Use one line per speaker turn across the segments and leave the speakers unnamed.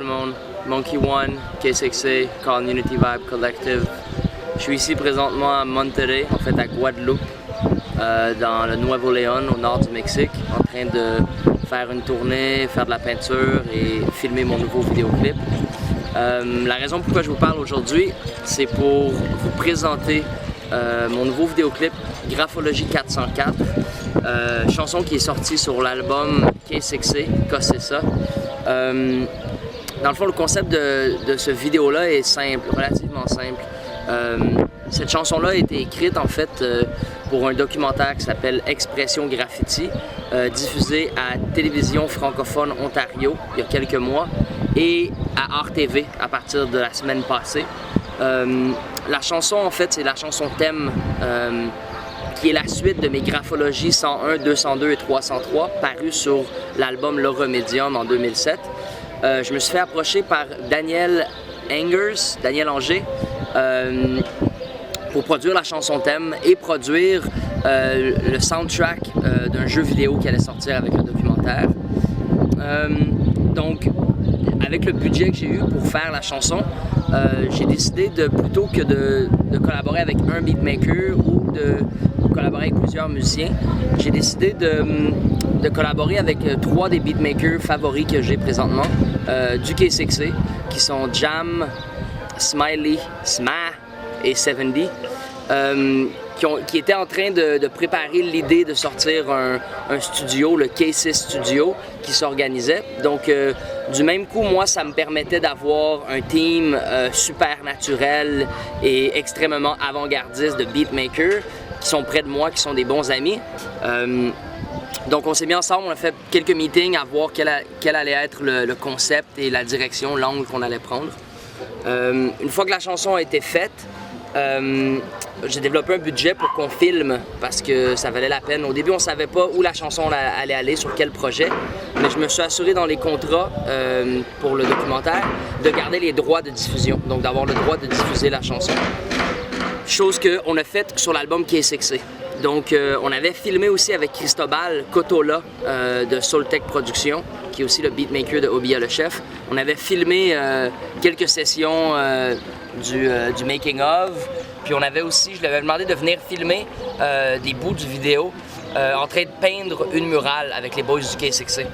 le monde. Monkey One, K6A, Call Unity Vibe Collective. Je suis ici présentement à Monterrey, en fait à Guadeloupe, dans le Nuevo León, au nord du Mexique, en train de faire une tournée, faire de la peinture et filmer mon nouveau vidéoclip. La raison pourquoi je vous parle aujourd'hui, c'est pour vous présenter mon nouveau vidéoclip Graphologie 404, chanson qui est sortie sur l'album K6A, Cossessa. Dans le fond, le concept de ce vidéo-là est simple, relativement simple. Cette chanson-là a été écrite en fait pour un documentaire qui s'appelle Expression Graffiti, diffusé à Télévision francophone Ontario il y a quelques mois et à RTV à partir de la semaine passée. La chanson en fait c'est la chanson thème qui est la suite de mes graphologies 101, 202 et 303 parues sur l'album L'Aura Medium en 2007. Je me suis fait approcher par Daniel Anger pour produire la chanson thème et produire le soundtrack d'un jeu vidéo qui allait sortir avec le documentaire. Donc, avec le budget que j'ai eu pour faire la chanson, j'ai décidé plutôt que de collaborer avec un beatmaker ou de collaborer avec plusieurs musiciens, j'ai décidé de collaborer avec 3 des beatmakers favoris que j'ai présentement du K6A, qui sont Jam, Smiley, Sma et 70, qui étaient en train de préparer l'idée de sortir un studio, le K6 Studio, qui s'organisait. Donc, du même coup, moi, ça me permettait d'avoir un team super naturel et extrêmement avant-gardiste de beatmakers qui sont près de moi, qui sont des bons amis. Donc, on s'est mis ensemble, on a fait quelques meetings à voir quel allait être le concept et la direction, l'angle qu'on allait prendre. Une fois que la chanson a été faite, j'ai développé un budget pour qu'on filme parce que ça valait la peine. Au début, on ne savait pas où la chanson allait aller, sur quel projet, mais je me suis assuré dans les contrats pour le documentaire de garder les droits de diffusion, donc d'avoir le droit de diffuser la chanson. Chose qu'on a faite sur l'album K6A. Donc, on avait filmé aussi avec Cristobal Cotola de Soultech Productions, qui est aussi le beatmaker de Obia le Chef. On avait filmé quelques sessions du making of, puis on avait aussi, je lui avais demandé de venir filmer des bouts du vidéo en train de peindre une murale avec les boys du K6A.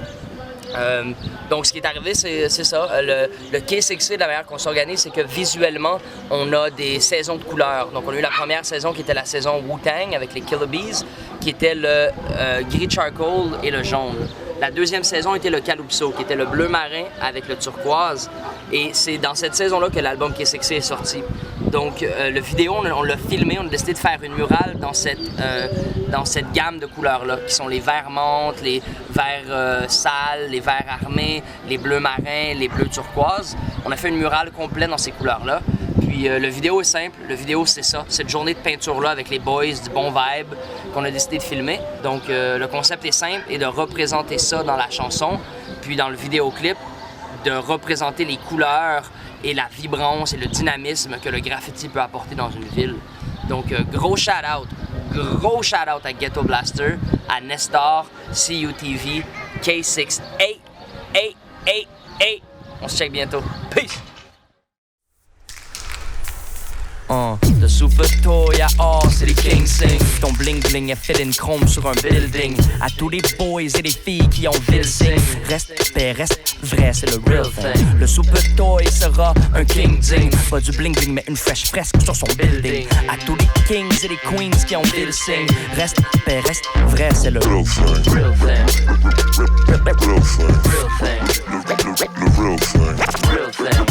Donc ce qui est arrivé, c'est ça. Le K6A, de la manière qu'on s'organise, c'est que visuellement, on a des saisons de couleurs. Donc on a eu la première saison qui était la saison Wu-Tang avec les Killer Bees, qui était le gris charcoal et le jaune. La deuxième saison était le Calypso, qui était le bleu marin avec le turquoise. Et c'est dans cette saison-là que l'album K6A est sorti. Donc le vidéo, on l'a filmé, on a décidé de faire une murale dans cette gamme de couleurs-là, qui sont les verts menthe, les verts sales, les verts armés, les bleus marins, les bleus turquoises. On a fait une murale complète dans ces couleurs-là. Puis le vidéo est simple, le vidéo c'est ça, cette journée de peinture-là avec les boys, du bon vibe qu'on a décidé de filmer. Donc le concept est simple et de représenter ça dans la chanson, puis dans le vidéoclip, de représenter les couleurs et la vibrance et le dynamisme que le graffiti peut apporter dans une ville. Donc gros shout-out à Ghetto Blaster, à Nestor, CUTV, K6A, on se check bientôt. Peace!
The super toy à or, c'est les King Sing. Ton bling bling est fait in chrome sur un building. À tous les boys et les filles qui ont ville sing. Reste vrai, c'est le real thing. Le super toy sera un king ding. Pas du bling bling mais une fresh fresque sur son building. À tous les kings et les queens qui ont ville sing. Reste vrai, c'est le real thing. Real thing. Real thing. Real thing. Real thing. Real thing.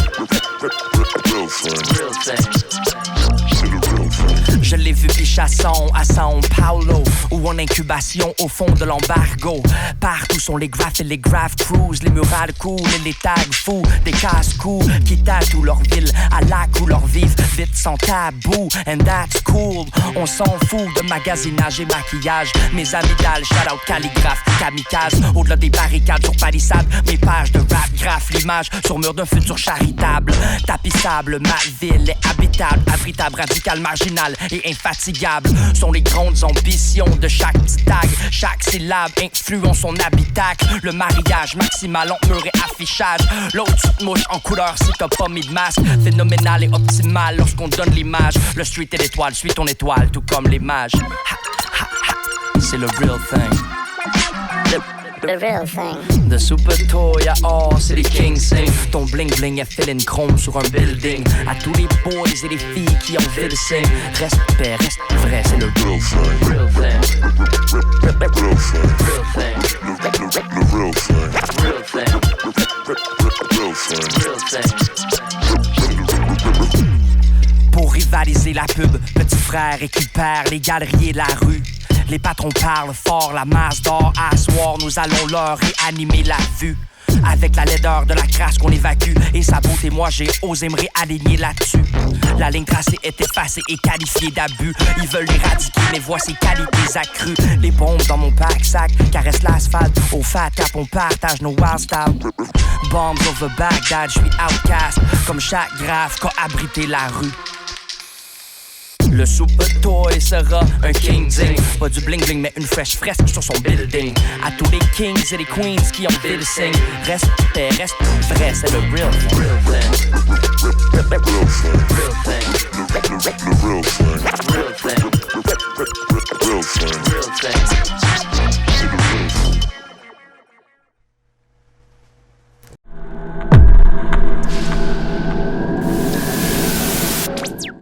Je l'ai vu biche à São Paulo, ou en incubation au fond de l'embargo. Partout sont les graphes et les graph crews, les murales cool et les tags fous, des casse-coups qui tatouent leur ville à la couleur vive, vite sans tabou, and that's cool. On s'en fout de magasinage et maquillage, mes amygdales, shout out calligraphe, kamikaze, au-delà des barricades sur palissade, mes pages de rap graffent l'image sur mur d'un futur charitable, tapissable, ma ville est habitable, abritable, radical, marginal et et infatigable sont les grandes ambitions de chaque petit tag. Chaque syllabe influence son habitacle. Le mariage maximal entre mur et affichage. L'autre tu te mouches en couleur si t'as pas mis de masque. Phénoménal et optimal lorsqu'on donne l'image. Le street et l'étoile, suis ton étoile, tout comme les mages. C'est le real thing.
The real thing.
The super toy à or, c'est les kings sing. Ton bling bling est feeling chrome sur un building. À tous les boys et les filles qui ont vu le sing. Respect, reste vrai, c'est le real thing. Real thing. Real thing. Real thing. Real thing. Real thing. Real thing. Pour rivaliser la pub, petit frère récupère les galeries de la rue. Les patrons parlent fort, la masse d'or à soir, nous allons leur réanimer la vue. Avec la laideur de la crasse qu'on évacue et sa beauté, moi j'ai osé me réaligner là-dessus. La ligne tracée est effacée et qualifiée d'abus. Ils veulent l'éradiquer, mais voici qualités accrues. Les bombes dans mon pack-sac caressent l'asphalte. Au fat cap, on partage nos wild styles. Bombs over Baghdad, j'suis outcast. Comme chaque graphe qu'a abrité la rue. Le super toy sera un king ding. Pas du bling bling mais une fresh fresque sur son building. À tous les kings et les queens qui ont fait le sing. Respect, reste vrai, c'est le real thing. Real thing. Real thing. Real thing. Real thing.